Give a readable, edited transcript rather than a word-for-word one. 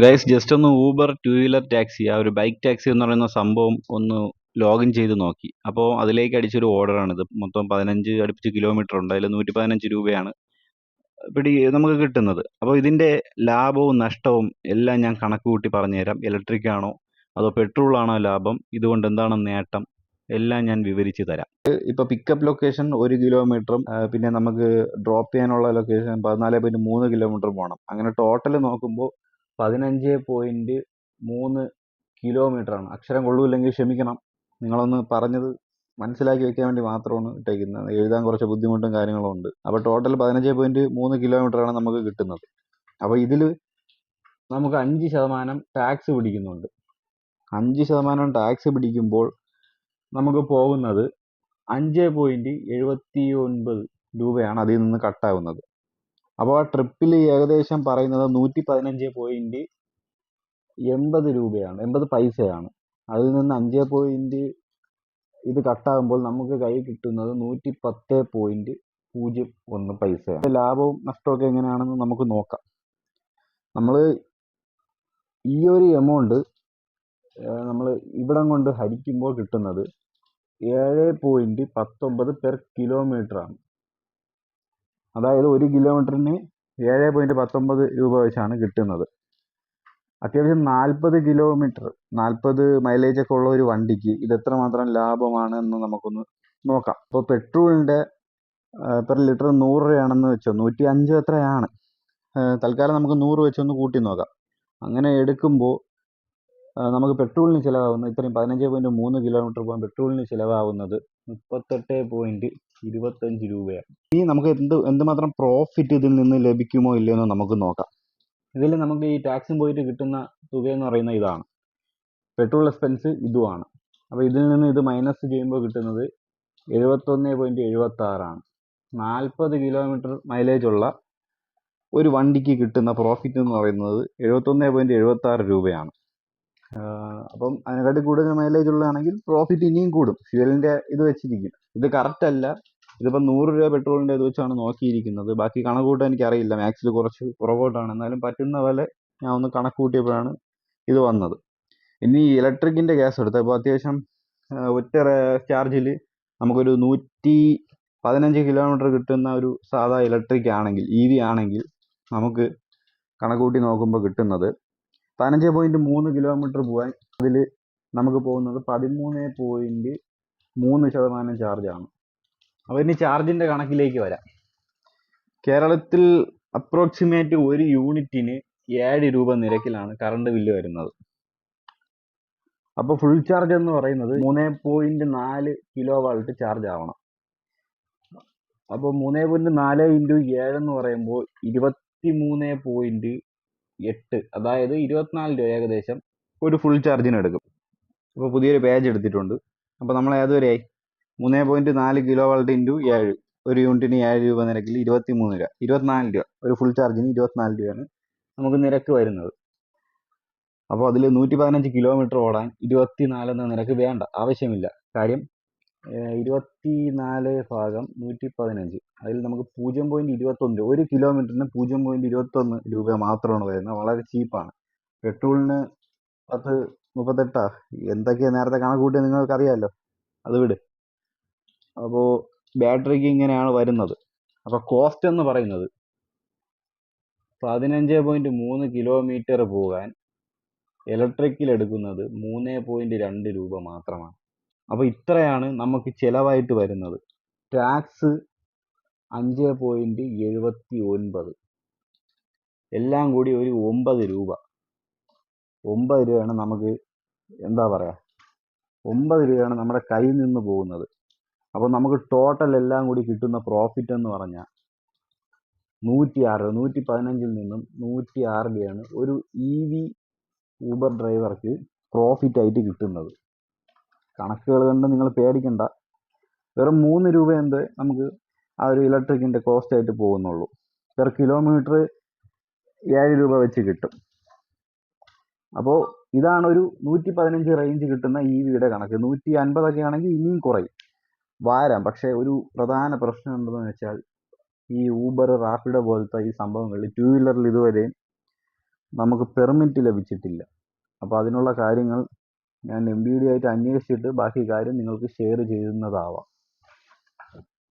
Guys just ഒന്ന് Uber two wheeler taxi ആ ഒരു ബൈക്ക് ടാക്സി എന്ന് പറയുന്ന സംഭവം ഒന്ന് ലോഗിൻ ചെയ്ത് നോക്കി. അപ്പോൾ അതിലേക്ക് അടിച്ചൊരു ഓർഡറാണിത്. മൊത്തം 15 അടുപ്പിച്ച് കിലോമീറ്റർ ഉണ്ട്. അതിൽ 115 രൂപയാണ് നമുക്ക് കിട്ടുന്നത്. അപ്പോൾ ഇതിൻ്റെ ലാഭവും നഷ്ടവും എല്ലാം ഞാൻ കണക്ക് കൂട്ടി പറഞ്ഞുതരാം. ഇലക്ട്രിക് ആണോ അതോ പെട്രോൾ ആണോ ലാഭം, ഇതുകൊണ്ട് എന്താണ് നേട്ടം, എല്ലാം ഞാൻ വിവരിച്ച് തരാം. ഇപ്പോൾ പിക്കപ്പ് ലൊക്കേഷൻ 1 കിലോമീറ്ററും പിന്നെ നമുക്ക് ഡ്രോപ്പ് ചെയ്യാനുള്ള ലൊക്കേഷൻ 14.3 കിലോമീറ്റർ പോകണം. അങ്ങനെ ടോട്ടൽ നോക്കുമ്പോൾ 15.3 കിലോമീറ്റർ ആണ്. അക്ഷരം കൊള്ളൂല്ലെങ്കിൽ ക്ഷമിക്കണം, നിങ്ങളൊന്ന് പറഞ്ഞത് മനസ്സിലാക്കി വെക്കാൻ വേണ്ടി മാത്രമാണ് ഇട്ടേക്കുന്നത്. എഴുതാൻ കുറച്ച് ബുദ്ധിമുട്ടും കാര്യങ്ങളും ഉണ്ട്. അപ്പോൾ ടോട്ടൽ 15.3 കിലോമീറ്റർ ആണ് നമുക്ക് കിട്ടുന്നത്. അപ്പോൾ ഇതിൽ നമുക്ക് 5% ടാക്സ് പിടിക്കുന്നുണ്ട്. 5% ടാക്സ് പിടിക്കുമ്പോൾ നമുക്ക് പോകുന്നത് 5.79 രൂപയാണ് അതിൽ നിന്ന് കട്ടാവുന്നത്. അപ്പോൾ ആ ട്രിപ്പിൽ ഏകദേശം പറയുന്നത് 115.80 രൂപയാണ്, 80 പൈസയാണ്. അതിൽ നിന്ന് 5 ഇത് കട്ടാകുമ്പോൾ നമുക്ക് കൈ കിട്ടുന്നത് 110.01 പൈസയാണ്. ലാഭവും നഷ്ടമൊക്കെ എങ്ങനെയാണെന്ന് നമുക്ക് നോക്കാം. നമ്മൾ ഈ ഒരു എമൗണ്ട് നമ്മൾ ഇവിടം കൊണ്ട് ഹരിക്കുമ്പോൾ കിട്ടുന്നത് 7.19 പെർ കിലോമീറ്റർ ആണ്. അതായത് 1 കിലോമീറ്ററിന് 7.19 രൂപ വെച്ചാണ് കിട്ടുന്നത്. അത്യാവശ്യം 40 കിലോമീറ്റർ 40 മൈലേജ് ഒക്കെ ഉള്ള ഒരു വണ്ടിക്ക് ഇത് എത്രമാത്രം ലാഭമാണ് എന്ന് നമുക്കൊന്ന് നോക്കാം. ഇപ്പോൾ പെട്രോളിൻ്റെ പെർ ലിറ്റർ 100 രൂപയാണെന്ന് വെച്ചോ, 105 എത്രയാണ്, തൽക്കാലം നമുക്ക് 100 വെച്ചൊന്ന് കൂട്ടി നോക്കാം. അങ്ങനെ എടുക്കുമ്പോൾ നമുക്ക് പെട്രോളിന് ചിലവാകുന്നത് ഇത്രയും 15.3 കിലോമീറ്റർ പോകാൻ പെട്രോളിന് ചിലവാകുന്നത് 38.25 രൂപയാണ്. ഇനി നമുക്ക് എന്തുമാത്രം പ്രോഫിറ്റ് ഇതിൽ നിന്ന് ലഭിക്കുമോ ഇല്ലയോ എന്ന് നമുക്ക് നോക്കാം. ഇതിൽ നമുക്ക് ഈ ടാക്സും പോയിട്ട് കിട്ടുന്ന തുക എന്ന് പറയുന്നത് ഇതാണ്. പെട്രോൾ എക്സ്പെൻസ് ഇതുമാണ്. അപ്പോൾ ഇതിൽ നിന്ന് ഇത് മൈനസ് ചെയ്യുമ്പോൾ കിട്ടുന്നത് 71.76 ആണ്. 40 കിലോമീറ്റർ മൈലേജ് ഉള്ള ഒരു വണ്ടിക്ക് കിട്ടുന്ന പ്രോഫിറ്റ് എന്ന് പറയുന്നത് 71.76 രൂപയാണ്. അപ്പം അതിനെക്കാട്ടി കൂടുതൽ മൈലേജ് ഉള്ളതാണെങ്കിൽ പ്രോഫിറ്റ് ഇനിയും കൂടും. ഫ്യൂവലിൻ്റെ ഇത് വെച്ചിരിക്കും. ഇത് കറക്റ്റ് അല്ല. ഇതിപ്പോൾ 100 രൂപ പെട്രോളിൻ്റെ ഇത് വെച്ചാണ് നോക്കിയിരിക്കുന്നത്. ബാക്കി കണക്ക് കൂട്ടാൻ എനിക്കറിയില്ല. മാക്സിൽ കുറച്ച് പുറകോട്ടാണ്. എന്നാലും പറ്റുന്ന പോലെ ഞാൻ ഒന്ന് കണക്ക് കൂട്ടിയപ്പോഴാണ് ഇത് വന്നത്. ഇനി ഇലക്ട്രിക്കിൻ്റെ ഗ്യാസ് എടുത്തപ്പോൾ അത്യാവശ്യം ഒറ്റ ചാർജിൽ നമുക്കൊരു 115 കിലോമീറ്റർ കിട്ടുന്ന ഒരു സാധാ ഇലക്ട്രിക് ആണെങ്കിൽ, EV ആണെങ്കിൽ നമുക്ക് കണക്ക് കൂട്ടി നോക്കുമ്പോൾ കിട്ടുന്നത് 15.3 കിലോമീറ്റർ പോകാൻ അതിൽ നമുക്ക് പോകുന്നത് 13.3% ചാർജാണ്. അപ്പോൾ ഇനി ചാർജിൻ്റെ കണക്കിലേക്ക് വരാം. കേരളത്തിൽ അപ്രോക്സിമേറ്റ് 1 യൂണിറ്റിന് 7 രൂപ നിരക്കിലാണ് കറണ്ട് ബില്ല് വരുന്നത്. അപ്പോൾ ഫുൾ ചാർജ് എന്ന് പറയുന്നത് 3.4 കിലോ വാൾട്ട് ചാർജ് ആവണം. അപ്പോൾ 3.4 ഇൻറ്റു 7 എന്ന് പറയുമ്പോൾ 23.8, അതായത് 24 രൂപ ഏകദേശം ഒരു ഫുൾ ചാർജിന് എടുക്കും. അപ്പോൾ പുതിയൊരു പേജ് എടുത്തിട്ടുണ്ട്. അപ്പോൾ നമ്മൾ ഏതുവരെയായി? 3.4 കിലോ വാൾട്ട് ഇൻറ്റു 7, ഒരു യൂണിറ്റിന് 7 രൂപ നിരക്കിൽ 23 രൂപ, 24 രൂപ. ഒരു ഫുൾ ചാർജിന് 24 രൂപയാണ് നമുക്ക് നിരക്ക് വരുന്നത്. അപ്പോൾ അതിൽ 115 കിലോമീറ്റർ ഓടാൻ 24 എന്ന നിരക്ക് വേണ്ട, ആവശ്യമില്ല. കാര്യം 24 ഭാഗം 115, അതിൽ നമുക്ക് 0.21 രൂപ, 1 കിലോമീറ്ററിന് 0.21 രൂപ മാത്രമാണ് വരുന്നത്. വളരെ ചീപ്പാണ്. പെട്രോളിന് 10.38 എന്തൊക്കെയാണ് നേരത്തെ കണക്ക് കൂട്ടിയത് നിങ്ങൾക്കറിയാമല്ലോ, അത് വിട്. അപ്പോൾ ബാറ്ററിക്ക് ഇങ്ങനെയാണ് വരുന്നത്. അപ്പോൾ കോസ്റ്റ് എന്ന് പറയുന്നത് 15.3 കിലോമീറ്റർ പോകാൻ ഇലക്ട്രിക്കിൽ എടുക്കുന്നത് 3.2 രൂപ മാത്രമാണ്. അപ്പോൾ ഇത്രയാണ് നമുക്ക് ചിലവായിട്ട് വരുന്നത്. ടാക്സ് 5.79, എല്ലാം കൂടി ഒരു 9 രൂപ. 9 രൂപയാണ് നമുക്ക്, എന്താ പറയുക, 9 രൂപയാണ് നമ്മുടെ കയ്യിൽ നിന്ന് പോകുന്നത്. അപ്പോൾ നമുക്ക് ടോട്ടൽ എല്ലാം കൂടി കിട്ടുന്ന പ്രോഫിറ്റ് എന്ന് പറഞ്ഞാൽ 106, 115 നിന്നും 106 രൂപയാണ് ഒരു EV ഊബർ ഡ്രൈവർക്ക് പ്രോഫിറ്റ് ആയിട്ട് കിട്ടുന്നത്. കണക്കുകൾ കണ്ട് നിങ്ങൾ പേടിക്കണ്ട. വെറും 3 രൂപ എന്ത് നമുക്ക് ആ ഒരു ഇലക്ട്രിക്കിൻ്റെ കോസ്റ്റ് ആയിട്ട് പോകുന്നുള്ളൂ. പെർ കിലോമീറ്റർ 7 രൂപ വെച്ച് കിട്ടും. അപ്പോൾ ഇതാണ് ഒരു 115 റേഞ്ച് കിട്ടുന്ന EVയുടെ കണക്ക്. 150 ആണെങ്കിൽ ഇനിയും കുറയും, വാരാം. പക്ഷേ ഒരു പ്രധാന പ്രശ്നം എന്തെന്ന് വെച്ചാൽ ഈ ഊബർ, റാപ്പിഡോ പോലത്തെ ഈ സംഭവങ്ങളിൽ 2 വീലറിൽ ഇതുവരെയും നമുക്ക് പെർമിറ്റ് ലഭിച്ചിട്ടില്ല. അപ്പോൾ അതിനുള്ള കാര്യങ്ങൾ ഞാൻ MBD ആയിട്ട് അന്വേഷിച്ചിട്ട് ബാക്കി കാര്യം നിങ്ങൾക്ക് ഷെയർ ചെയ്യുന്നതാവാം.